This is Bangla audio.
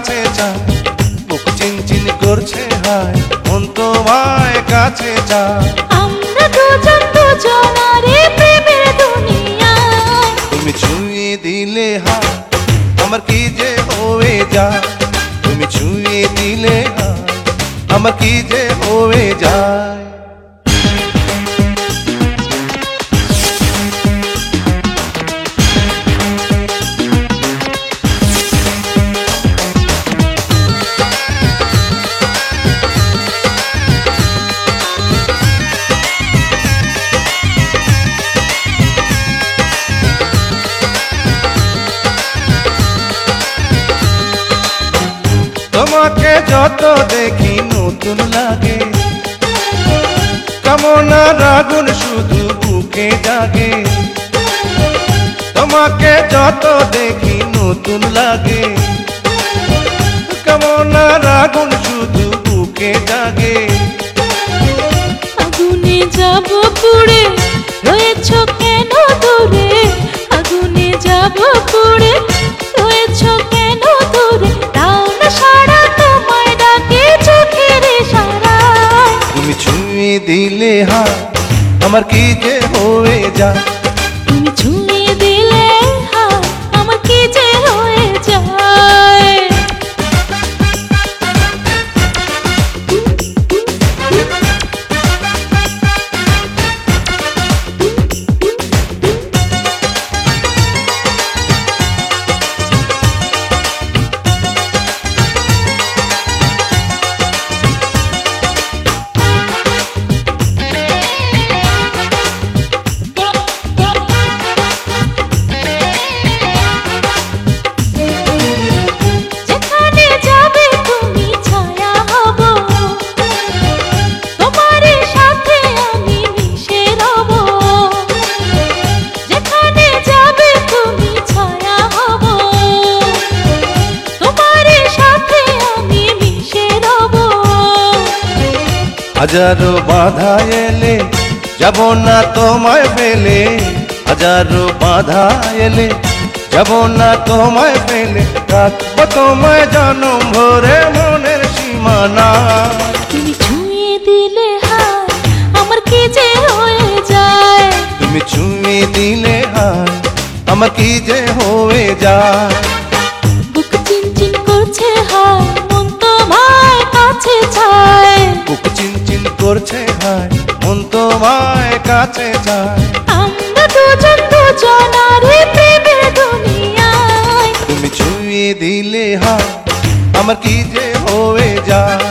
কাছে চায়, বুক চিনচিন করছে হায়, মন তোমায় কাছে চায়। আমরা দুজন দুজনারে প্রেমের দুনিয়ায়। তুমি ছুঁয়ে দিলে হায়, আমার কি যে হয়ে যায়। তুমি ছুঁয়ে দিলে হায়, আমার কি যে হয়ে যায়। তোমাকে যত দেখি নতুন লাগে, কামনার আগুন শুধু বুকে জাগে। তোমাকে যত দেখি নতুন লাগে, কামনার আগুন শুধু বুকে জাগে। আগুনে যাব পুড়ে, রয়েছ কেন দূরে? আগুনে যাব পুড়ে, রয়েছ কেন দূরে? দাও না সাড়া, তোমায় ডাকে চোখের ইশারায়। তুমি ছুঁয়ে দিলে হায়, আমার কি যে হয়ে যায়। তুমি ছুঁয়ে দিলে হায়, আমার কি যে হয়ে যায়। যেখানে যাবে তুমি ছায়া হব, তোমার সাথে আমি মিশে রব। যেখানে যাবে তুমি ছায়া হব, তোমার সাথে আমি মিশে রব। হাজারো বাধা এলে যাব না তোমায় ফেলে, হাজারো বাধা এলে যাব না তোমায় ফেলে। রাখবো তোমায় জনম ভরে মনের সীমানা। তুমি ছুঁয়ে দিলে হায়, আমার কি যে হয়ে যায়। তুমি ছুঁয়ে দিলে হায়, আমার কি যে হয়ে যায়। বুক চিনচিন করছে হায়, মন তোমায় কাছে চায়। বুক চিনচিন করছে হায়, মন তোমায় কাছে যায়। আমরা দুজন দুজনারে প্রেমের দুনিয়ায়। তুমি ছুঁয়ে দিলে হায়, আমার কি যে হয়ে যায়।